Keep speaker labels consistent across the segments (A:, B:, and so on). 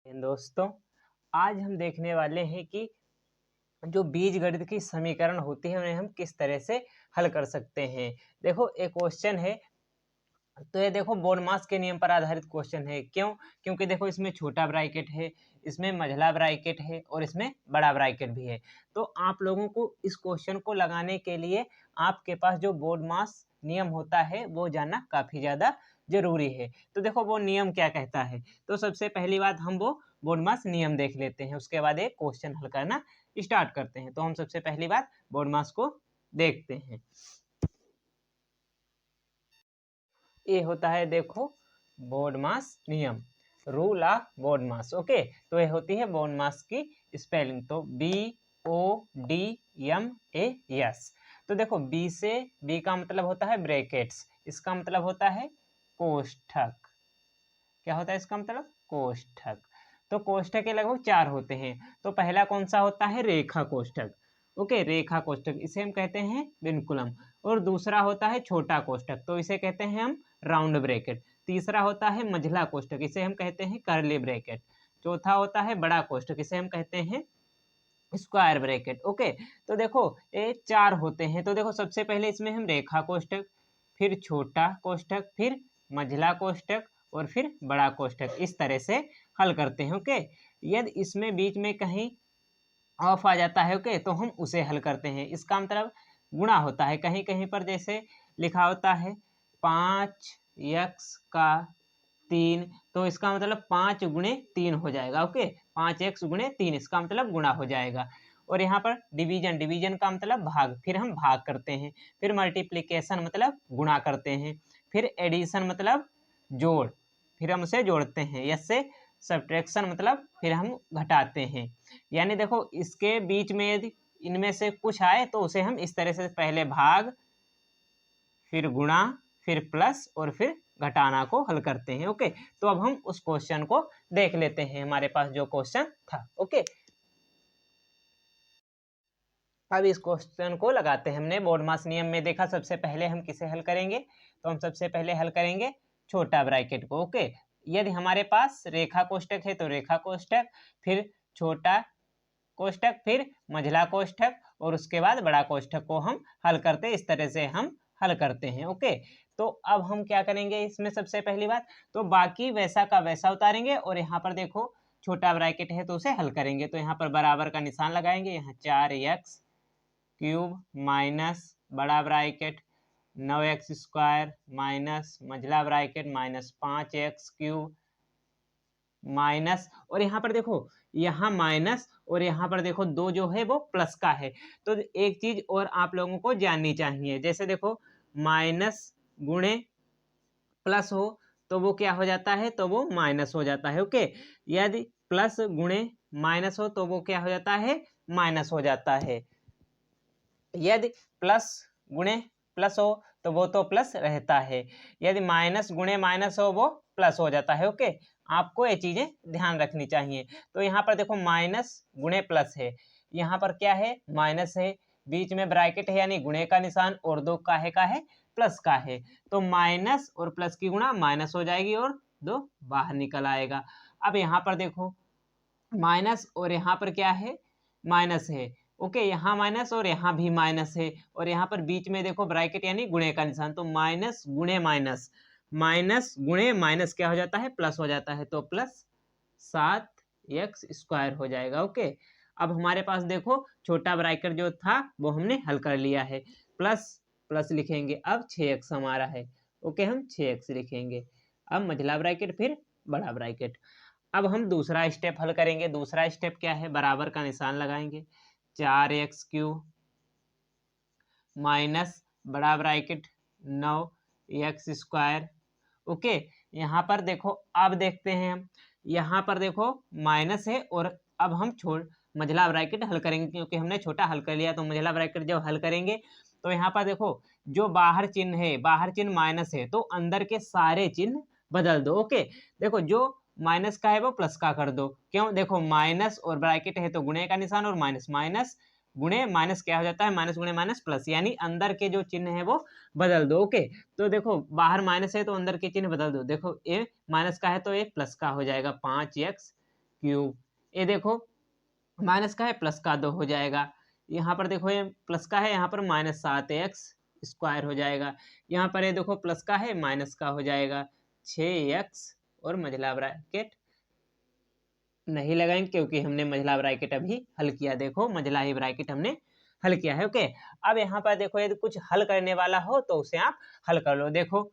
A: दोस्तों, आज हम देखने वाले हैं कि जो बीजगणित की समीकरण होती है उन्हें हम किस तरह से हल कर सकते हैं। देखो एक क्वेश्चन है, तो ये देखो बोर्नमास के नियम पर आधारित क्वेश्चन है। क्यों? क्योंकि देखो इसमें छोटा ब्रैकेट है, इसमें मझला ब्रैकेट है और इसमें बड़ा ब्रैकेट भी है। तो आप लोगों को इस क्वेश्चन को लगाने के लिए आपके पास जो बोर्नमास नियम होता है वो जानना काफ़ी ज़्यादा ज़रूरी है। तो देखो वो नियम क्या कहता है। तो सबसे पहली बात हम वो बोर्नमास नियम देख लेते हैं, उसके बाद एक क्वेश्चन हल करना स्टार्ट करते हैं। तो हम सबसे पहली बात बोर्नमास को देखते हैं। ये होता है देखो बोर्डमास नियम, रूल ऑफ बोर्डमास। ओके, तो ये होती है बोर्डमास की स्पेलिंग, तो BODMAS। तो देखो बी से, बी का मतलब होता है ब्रैकेट्स, इसका मतलब होता है कोष्ठक। क्या होता है इसका मतलब? कोष्ठक। तो कोष्ठक के लगभग 4 होते हैं। तो पहला कौन सा होता है? रेखा कोष्ठक। ओके, रेखा कोष्ठक, इसे हम कहते हैं विनकुलम। और दूसरा होता है छोटा कोष्ठक, तो इसे कहते हैं हम राउंड ब्रैकेट। तीसरा होता है मझला कोष्ठक, इसे हम कहते हैं कर्ली ब्रैकेट। चौथा होता है बड़ा कोष्ठक, इसे हम कहते हैं स्क्वायर ब्रैकेट। ओके, तो देखो ये 4 होते हैं। तो देखो सबसे पहले इसमें हम रेखा कोष्ठक, फिर छोटा कोष्ठक, फिर मझला कोष्ठक और फिर बड़ा कोष्ठक, इस तरह से हल करते हैं। ओके, यदि इसमें बीच में कहीं ऑफ आ जाता है, ओके, तो हम उसे हल करते हैं। इसका मतलब गुणा होता है, कहीं कहीं पर जैसे लिखा होता है 5x का 3, तो इसका मतलब 5 गुणे 3 हो जाएगा। ओके, 5x गुणे 3, इसका मतलब गुणा हो जाएगा। और यहाँ पर डिवीजन, डिवीजन का मतलब भाग, फिर हम भाग करते हैं। फिर मल्टीप्लिकेशन मतलब गुणा करते हैं। फिर एडिशन मतलब जोड़, फिर हम उसे जोड़ते हैं। यस से सब्ट्रैक्शन मतलब फिर हम घटाते हैं। यानी देखो इसके बीच में यदि इनमें से कुछ आए तो उसे हम इस तरह से पहले भाग, फिर गुणा, फिर प्लस और फिर घटाना को हल करते हैं। ओके, तो अब हम उस क्वेश्चन को देख लेते हैं, हमारे पास जो क्वेश्चन था। ओके, अब इस क्वेश्चन को लगाते हैं। हमने बोर्डमास नियम में देखा, सबसे पहले हम किसे हल करेंगे, तो हम सबसे पहले हल करेंगे छोटा ब्रैकेट को। ओके, यदि हमारे पास रेखा कोष्ठक है तो रेखा कोष्ठक, फिर छोटा कोष्ठक, फिर मझला कोष्ठक और उसके बाद बड़ा कोष्ठक को हम हल करते हैं। इस तरह से हम हल करते हैं। ओके, तो अब हम क्या करेंगे इसमें, सबसे पहली बात तो बाकी वैसा का वैसा उतारेंगे और यहाँ पर देखो छोटा ब्रैकेट है तो उसे हल करेंगे। तो यहाँ पर बराबर का निशान लगाएंगे, यहाँ 4x क्यूब माइनस बड़ा ब्रैकेट 9x स्क्वायर माइनस मझला bracket minus 5x cube minus, और यहाँ पर देखो यहाँ माइनस और यहाँ पर देखो दो जो है वो प्लस का है। तो एक चीज और आप लोगों को जाननी चाहिए, जैसे देखो माइनस गुणे प्लस हो तो वो क्या हो जाता है, तो वो माइनस हो जाता है। ओके, यदि प्लस गुणे माइनस हो तो वो क्या हो जाता है, माइनस हो जाता है। यदि प्लस गुणे प्लस हो तो वो तो प्लस रहता है, यदि माइनस गुणे माइनस हो वो प्लस हो जाता है। ओके, आपको ये चीजें ध्यान रखनी चाहिए। तो यहाँ पर देखो माइनस गुणे प्लस है, यहाँ पर क्या है, माइनस है, बीच में ब्रैकेट है यानी गुणे का निशान, और दो का है प्लस का है। तो माइनस और प्लस की गुणा माइनस हो जाएगी और दो बाहर निकल आएगा। अब यहाँ पर देखो माइनस और यहाँ पर क्या है, माइनस है। ओके, यहाँ माइनस और यहाँ भी माइनस है, और यहाँ पर बीच में देखो ब्रैकेट यानी गुणे का निशान, तो माइनस गुणे माइनस, माइनस गुणे माइनस क्या हो जाता है, प्लस हो जाता है। तो प्लस 7x स्क्वायर हो जाएगा। ओके, अब हमारे पास देखो छोटा ब्रैकेट जो था वो हमने हल कर लिया है, प्लस प्लस लिखेंगे, अब 6x हमारा है। ओके, हम 6x लिखेंगे। अब मझला ब्रैकेट फिर बड़ा ब्रैकेट। अब हम दूसरा स्टेप हल करेंगे। दूसरा स्टेप क्या है, बराबर का निशान लगाएंगे, 4x क्यूब माइनस बड़ा ब्रैकेट 9x स्क्वायर। ओके, यहाँ पर देखो, अब देखते हैं हम, यहाँ पर देखो माइनस है, और अब हम छोड़ मझला ब्रैकेट हल करेंगे, क्योंकि हमने छोटा हल कर लिया। तो मझला ब्रैकेट जब हल करेंगे तो यहाँ पर देखो जो बाहर चिन्ह है, बाहर चिन्ह माइनस है, तो अंदर के सारे चिन्ह बदल दो। ओके, देखो जो माइनस का है वो प्लस का कर दो। क्यों? देखो माइनस और ब्रैकेट है तो गुणे का निशान, और माइनस माइनस गुणे माइनस क्या हो जाता है, माइनस गुणे माइनस प्लस, यानी अंदर के जो चिन्ह है वो बदल दो। ओके, तो देखो बाहर माइनस है तो अंदर के चिन्ह बदल दो। देखो ए माइनस का है तो ए प्लस का हो जाएगा, 5x क्यूब। ये देखो माइनस का है प्लस का 2 हो जाएगा। यहाँ पर देखो ये प्लस का है, यहाँ पर -7x² हो जाएगा। यहाँ पर ये देखो प्लस का है माइनस का हो जाएगा 6x और मझला ब्रैकेट नहीं लगाएंगे क्योंकि हमने मझला ब्रैकेट अभी हल किया। देखो मझला ही ब्रैकेट हमने हल किया है। ओके, अब यहाँ पर देखो यदि कुछ हल करने वाला हो तो उसे आप हल कर लो। देखो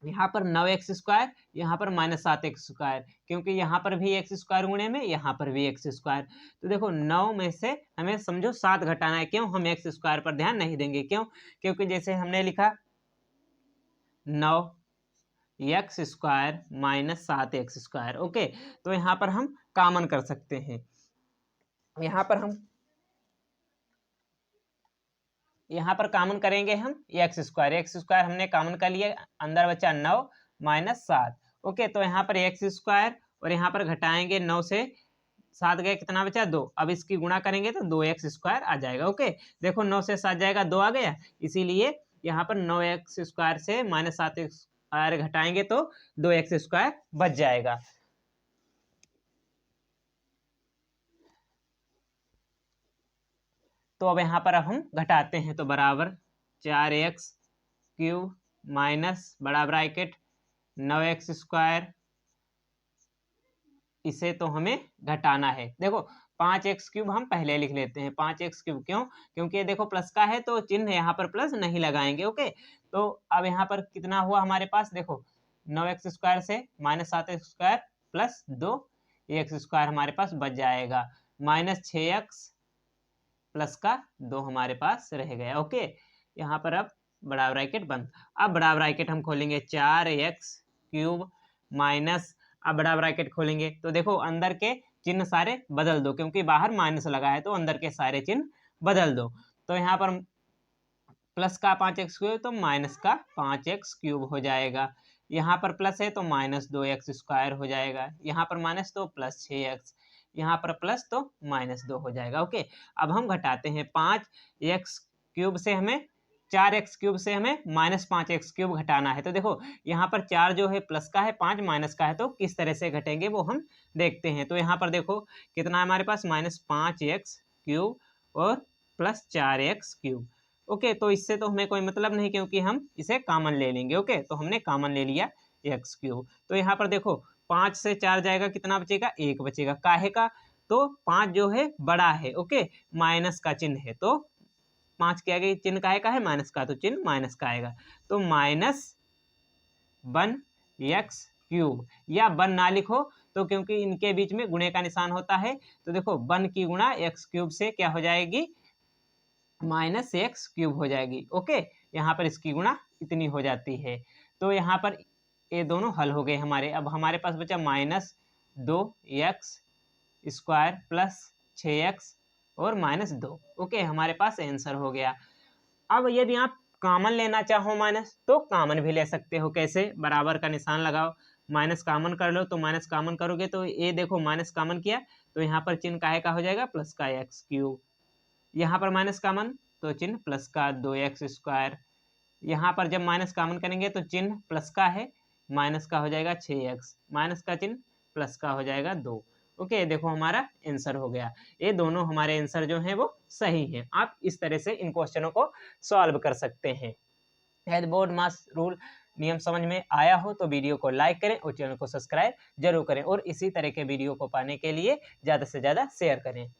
A: यहाँ पर 9x², यहाँ पर -7x², क्योंकि यहाँ पर भी x² गुणे में यहाँ पर भी x²। तो देखो 9 में से हमें समझो 7 घटाना है। क्यों? हम x² पर ध्यान नहीं देंगे। क्यों? क्योंकि जैसे हमने लिखा 9x² -7x²। ओके, तो यहाँ पर हम कॉमन कर सकते हैं। यहाँ पर कॉमन करेंगे हम x² हमने कॉमन कर लिया, अंदर बचा 9 -7। ओके, तो यहाँ पर x² और यहाँ पर घटाएंगे 9 से 7 गए, कितना बचा 2। अब इसकी गुणा करेंगे तो 2x² आ जाएगा। ओके, देखो 9 से 7 जाएगा 2 आ गया, इसीलिए यहाँ पर 9x² से -7x² घटाएंगे तो 2x² बच जाएगा। तो अब यहाँ पर हम घटाते हैं तो बराबर 4x³ माइनस बड़ा ब्रैकेट 9x², इसे तो हमें घटाना है। देखो 5x³ हम पहले लिख लेते हैं। 5x³, क्यों? क्योंकि ये देखो प्लस का है तो चिन्ह यहाँ पर प्लस नहीं लगाएंगे। ओके, तो अब यहाँ पर कितना हुआ हमारे पास, देखो 9x² से -7x² प्लस 2 x² हमारे पास बच जाएगा, -6x प्लस का 2 हमारे पास रह गया। ओके, यहाँ पर अब बड़ा ब्रैकेट बंद। अब बड़ा ब्रैकेट हम खोलेंगे 4x³ माइनस, अब बड़ा ब्रैकेट खोलेंगे तो देखो अंदर के चिन्ह सारे बदल दो, क्योंकि बाहर माइनस लगा है तो अंदर के सारे चिन्ह बदल दो। तो यहाँ पर प्लस का 5x³ तो माइनस का 5x³ हो जाएगा। यहाँ पर प्लस है तो -2x² हो जाएगा। यहाँ पर माइनस तो प्लस 6x, यहाँ पर प्लस तो -2 हो जाएगा। ओके, अब हम घटाते हैं 5x³ से हमें 4x³ से हमें -5x³ घटाना है। तो देखो यहाँ पर 4 जो है प्लस का है, 5 माइनस का है, तो किस तरह से घटेंगे वो हम देखते हैं। तो यहाँ पर देखो कितना हमारे पास -5x³ और प्लस 4x³। ओके, तो इससे तो हमें कोई मतलब नहीं क्योंकि हम इसे कॉमन ले लेंगे। ओके, तो हमने कॉमन ले लिया x³। तो यहाँ पर देखो 5 से 4 जाएगा, कितना बचेगा? 1 बचेगा। काहे का? तो 5 जो है बड़ा है। ओके, माइनस का चिन्ह है तो 5 के आगे चिन्ह काहे का है? माइनस का, तो चिन्ह माइनस का आएगा। तो -1x³ या 1 ना लिखो तो क्योंकि इनके बीच में गुणे का निशान होता है। तो देखो 1 की गुणा x³ से क्या हो जाएगी? -x³ हो जाएगी। ओके, यहाँ पर इसकी गुणा इतनी हो जाती है। तो यहाँ पर ये दोनों हल हो गए हमारे। अब हमारे पास बचा -2x² प्लस 6x और -2। ओके, हमारे पास आंसर हो गया। अब यदि आप कॉमन लेना चाहो माइनस, तो कॉमन भी ले सकते हो। कैसे? बराबर का निशान लगाओ, माइनस कॉमन कर लो। तो माइनस कॉमन करोगे तो ये देखो माइनस कॉमन किया तो यहाँ पर चिन्ह काहे का हो जाएगा? प्लस का x³। यहाँ पर माइनस कॉमन तो चिन्ह प्लस का 2x²। यहाँ पर जब माइनस कॉमन करेंगे तो चिन्ह प्लस का है, माइनस का हो जाएगा 6x, माइनस का चिन्ह प्लस का हो जाएगा 2। ओके, देखो हमारा आंसर हो गया। ये दोनों हमारे आंसर जो हैं वो सही हैं। आप इस तरह से इन क्वेश्चनों को सॉल्व कर सकते हैं। यदि बोर्ड मास रूल नियम समझ में आया हो तो वीडियो को लाइक करें और चैनल को सब्सक्राइब जरूर करें और इसी तरह के वीडियो को पाने के लिए ज़्यादा से ज़्यादा शेयर करें।